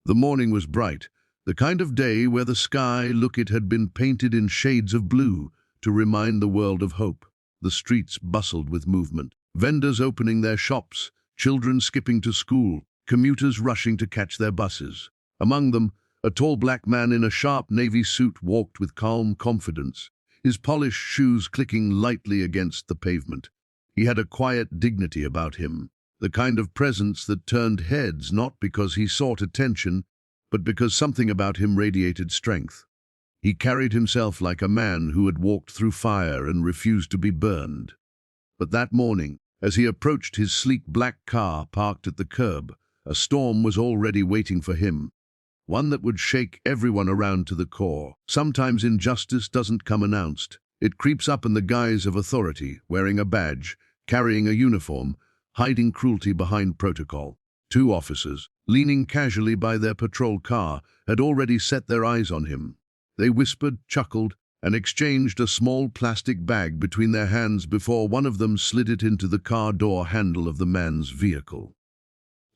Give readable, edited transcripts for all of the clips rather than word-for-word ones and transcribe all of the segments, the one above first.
The morning was bright, the kind of day where the sky had been painted in shades of blue to remind the world of hope. The streets bustled with movement, vendors opening their shops, children skipping to school, commuters rushing to catch their buses. Among them, a tall black man in a sharp navy suit walked with calm confidence, his polished shoes clicking lightly against the pavement. He had a quiet dignity about him, the kind of presence that turned heads not because he sought attention, but because something about him radiated strength. He carried himself like a man who had walked through fire and refused to be burned. But that morning, as he approached his sleek black car parked at the curb, a storm was already waiting for him, one that would shake everyone around to the core. Sometimes injustice doesn't come announced. It creeps up in the guise of authority, wearing a badge, carrying a uniform, hiding cruelty behind protocol. Two officers, leaning casually by their patrol car, had already set their eyes on him. They whispered, chuckled, and exchanged a small plastic bag between their hands before one of them slid it into the car door handle of the man's vehicle.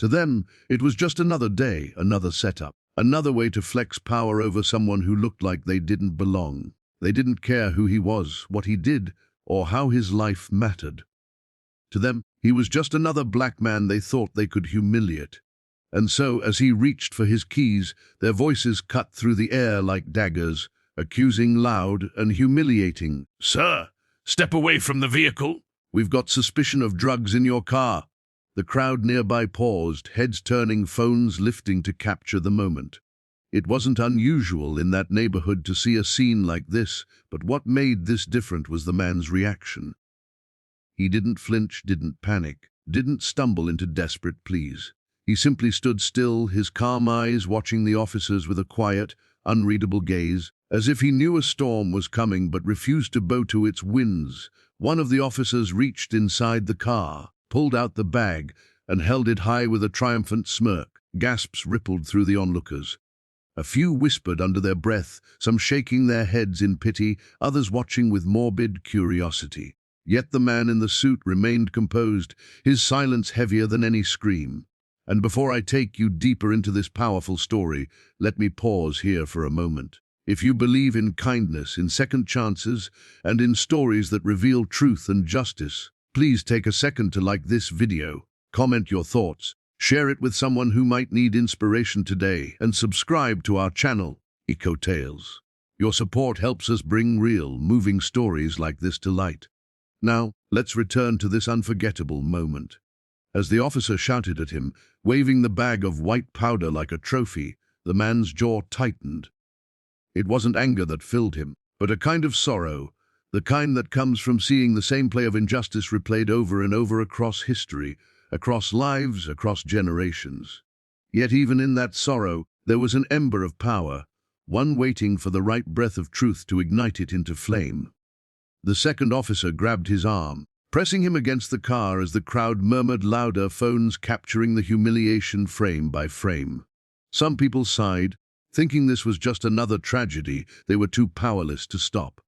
To them, it was just another day, another setup, another way to flex power over someone who looked like they didn't belong. They didn't care who he was, what he did, or how his life mattered. To them, he was just another black man they thought they could humiliate. And so, as he reached for his keys, their voices cut through the air like daggers, accusing loud and humiliating. "Sir, step away from the vehicle. We've got suspicion of drugs in your car." The crowd nearby paused, heads turning, phones lifting to capture the moment. It wasn't unusual in that neighborhood to see a scene like this, but what made this different was the man's reaction. He didn't flinch, didn't panic, didn't stumble into desperate pleas. He simply stood still, his calm eyes watching the officers with a quiet, unreadable gaze, as if he knew a storm was coming but refused to bow to its winds. One of the officers reached inside the car, pulled out the bag, and held it high with a triumphant smirk. Gasps rippled through the onlookers. A few whispered under their breath, some shaking their heads in pity, others watching with morbid curiosity. Yet the man in the suit remained composed, his silence heavier than any scream. And before I take you deeper into this powerful story, let me pause here for a moment. If you believe in kindness, in second chances, and in stories that reveal truth and justice, please take a second to like this video, comment your thoughts, share it with someone who might need inspiration today, and subscribe to our channel, Eco Tales. Your support helps us bring real, moving stories like this to light. Now, let's return to this unforgettable moment. As the officer shouted at him, waving the bag of white powder like a trophy, the man's jaw tightened. It wasn't anger that filled him, but a kind of sorrow, the kind that comes from seeing the same play of injustice replayed over and over across history, across lives, across generations. Yet even in that sorrow, there was an ember of power, one waiting for the right breath of truth to ignite it into flame. The second officer grabbed his arm, pressing him against the car as the crowd murmured louder, phones capturing the humiliation frame by frame. Some people sighed, thinking this was just another tragedy they were too powerless to stop.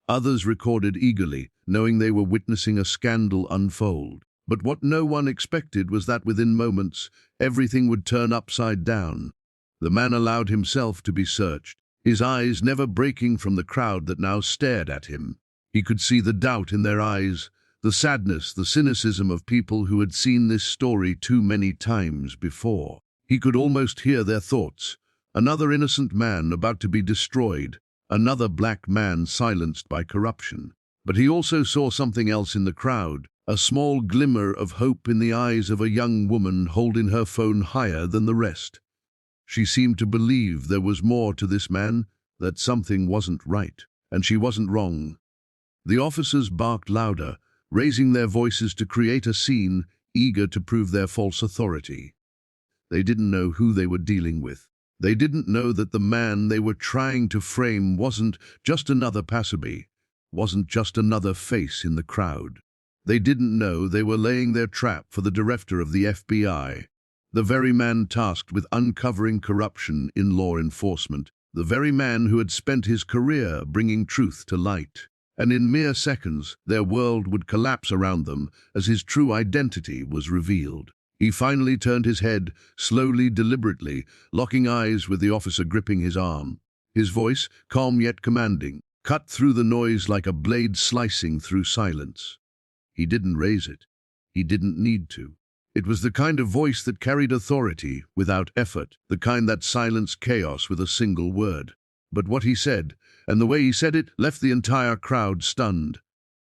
Others recorded eagerly, knowing they were witnessing a scandal unfold. But what no one expected was that within moments, everything would turn upside down. The man allowed himself to be searched, his eyes never breaking from the crowd that now stared at him. He could see the doubt in their eyes, the sadness, the cynicism of people who had seen this story too many times before. He could almost hear their thoughts. Another innocent man about to be destroyed, another black man silenced by corruption. But he also saw something else in the crowd, a small glimmer of hope in the eyes of a young woman holding her phone higher than the rest. She seemed to believe there was more to this man, that something wasn't right, and she wasn't wrong. The officers barked louder, raising their voices to create a scene, eager to prove their false authority. They didn't know who they were dealing with. They didn't know that the man they were trying to frame wasn't just another passerby, wasn't just another face in the crowd. They didn't know they were laying their trap for the director of the FBI, the very man tasked with uncovering corruption in law enforcement, the very man who had spent his career bringing truth to light. And in mere seconds, their world would collapse around them as his true identity was revealed. He finally turned his head, slowly, deliberately, locking eyes with the officer gripping his arm. His voice, calm yet commanding, cut through the noise like a blade slicing through silence. He didn't raise it. He didn't need to. It was the kind of voice that carried authority without effort, the kind that silenced chaos with a single word. But what he said, and the way he said it, left the entire crowd stunned.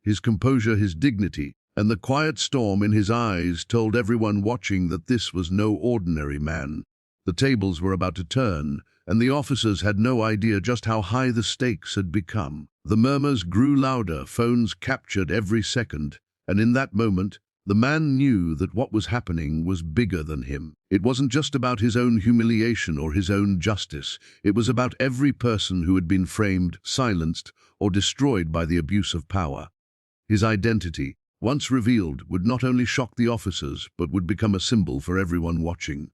His composure, his dignity, and the quiet storm in his eyes told everyone watching that this was no ordinary man. The tables were about to turn, and the officers had no idea just how high the stakes had become. The murmurs grew louder, phones captured every second, and in that moment, the man knew that what was happening was bigger than him. It wasn't just about his own humiliation or his own justice. It was about every person who had been framed, silenced, or destroyed by the abuse of power. His identity, once revealed, would not only shock the officers, but would become a symbol for everyone watching.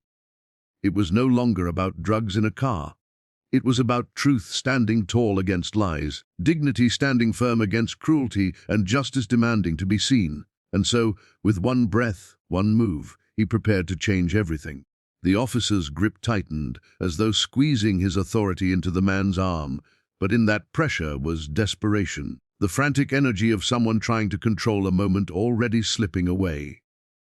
It was no longer about drugs in a car. It was about truth standing tall against lies, dignity standing firm against cruelty, and justice demanding to be seen. And so, with one breath, one move, he prepared to change everything. The officer's grip tightened, as though squeezing his authority into the man's arm, but in that pressure was desperation, the frantic energy of someone trying to control a moment already slipping away.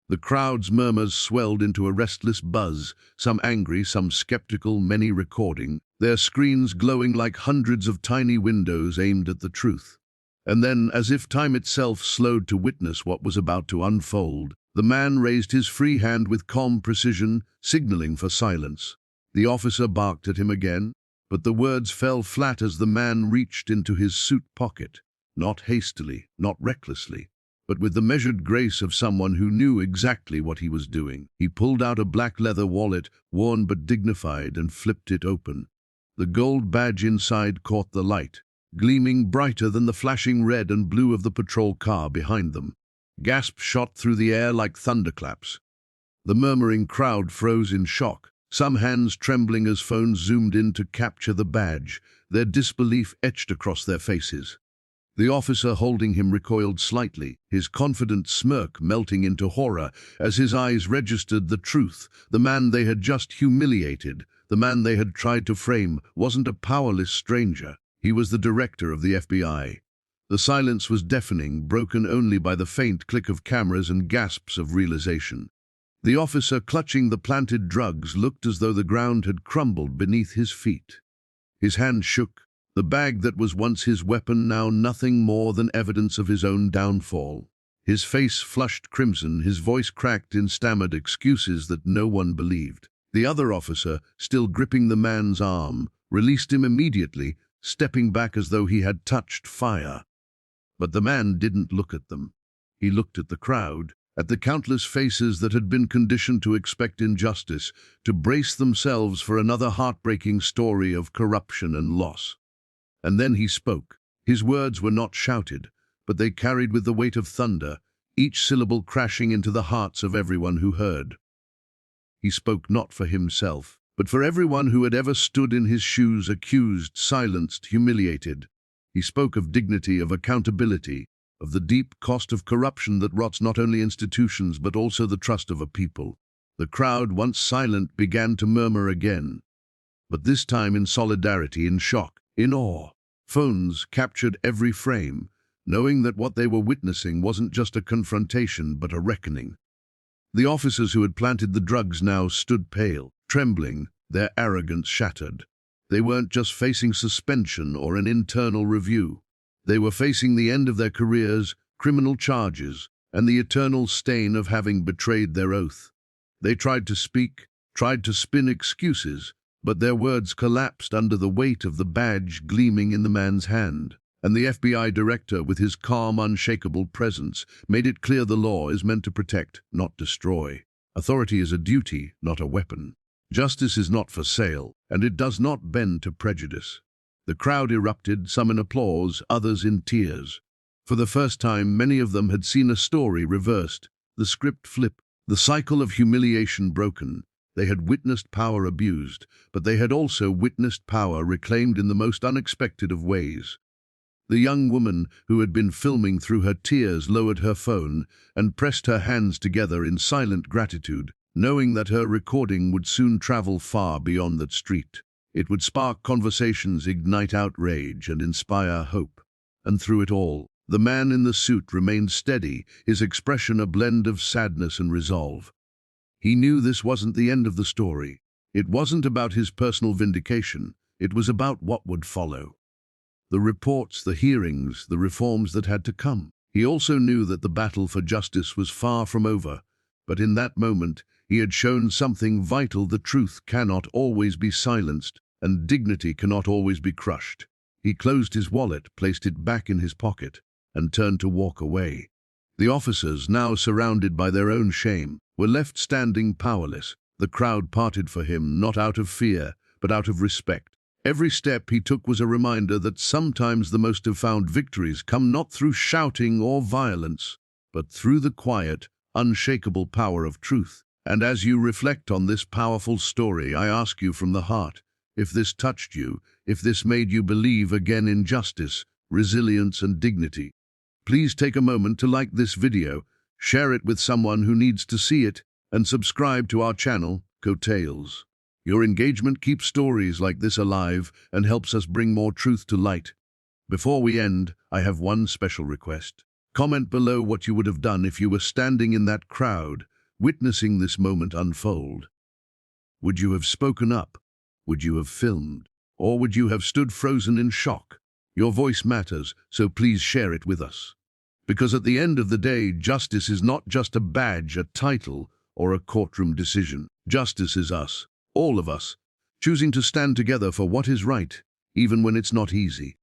The crowd's murmurs swelled into a restless buzz, some angry, some skeptical, many recording, their screens glowing like hundreds of tiny windows aimed at the truth. And then, as if time itself slowed to witness what was about to unfold, the man raised his free hand with calm precision, signaling for silence. The officer barked at him again, but the words fell flat as the man reached into his suit pocket, not hastily, not recklessly, but with the measured grace of someone who knew exactly what he was doing. He pulled out a black leather wallet, worn but dignified, and flipped it open. The gold badge inside caught the light, gleaming brighter than the flashing red and blue of the patrol car behind them. Gasps shot through the air like thunderclaps. The murmuring crowd froze in shock, some hands trembling as phones zoomed in to capture the badge, their disbelief etched across their faces. The officer holding him recoiled slightly, his confident smirk melting into horror as his eyes registered the truth. The man they had just humiliated, the man they had tried to frame, wasn't a powerless stranger. He was the director of the FBI. The silence was deafening, broken only by the faint click of cameras and gasps of realization. The officer clutching the planted drugs looked as though the ground had crumbled beneath his feet. His hand shook, the bag that was once his weapon now nothing more than evidence of his own downfall. His face flushed crimson, his voice cracked in stammered excuses that no one believed. The other officer, still gripping the man's arm, released him immediately, stepping back as though he had touched fire. But the man didn't look at them. He looked at the crowd, at the countless faces that had been conditioned to expect injustice, to brace themselves for another heartbreaking story of corruption and loss. And then he spoke. His words were not shouted, but they carried with the weight of thunder, each syllable crashing into the hearts of everyone who heard. He spoke not for himself, but for everyone who had ever stood in his shoes, accused, silenced, humiliated. He spoke of dignity, of accountability, of the deep cost of corruption that rots not only institutions but also the trust of a people. The crowd, once silent, began to murmur again, but this time in solidarity, in shock, in awe. Phones captured every frame, knowing that what they were witnessing wasn't just a confrontation but a reckoning. The officers who had planted the drugs now stood pale, trembling, their arrogance shattered. They weren't just facing suspension or an internal review. They were facing the end of their careers, criminal charges, and the eternal stain of having betrayed their oath. They tried to speak, tried to spin excuses, but their words collapsed under the weight of the badge gleaming in the man's hand. And the FBI director, with his calm, unshakable presence, made it clear the law is meant to protect, not destroy. Authority is a duty, not a weapon. Justice is not for sale, and it does not bend to prejudice. The crowd erupted, some in applause, others in tears. For the first time, many of them had seen a story reversed, the script flip, the cycle of humiliation broken. They had witnessed power abused, but they had also witnessed power reclaimed in the most unexpected of ways. The young woman who had been filming through her tears lowered her phone and pressed her hands together in silent gratitude, knowing that her recording would soon travel far beyond that street. It would spark conversations, ignite outrage, and inspire hope. And through it all, the man in the suit remained steady, his expression a blend of sadness and resolve. He knew this wasn't the end of the story. It wasn't about his personal vindication. It was about what would follow. The reports, the hearings, the reforms that had to come. He also knew that the battle for justice was far from over, but in that moment, he had shown something vital. The truth cannot always be silenced, and dignity cannot always be crushed. He closed his wallet, placed it back in his pocket, and turned to walk away. The officers, now surrounded by their own shame, were left standing powerless. The crowd parted for him, not out of fear, but out of respect. Every step he took was a reminder that sometimes the most profound victories come not through shouting or violence, but through the quiet, unshakable power of truth. And as you reflect on this powerful story, I ask you from the heart, if this touched you, if this made you believe again in justice, resilience, and dignity, please take a moment to like this video, share it with someone who needs to see it, and subscribe to our channel, Tales. Your engagement keeps stories like this alive and helps us bring more truth to light. Before we end, I have one special request. Comment below what you would have done if you were standing in that crowd, witnessing this moment unfold. Would you have spoken up? Would you have filmed? Or would you have stood frozen in shock? Your voice matters, so please share it with us. Because at the end of the day, justice is not just a badge, a title, or a courtroom decision. Justice is us, all of us, choosing to stand together for what is right, even when it's not easy.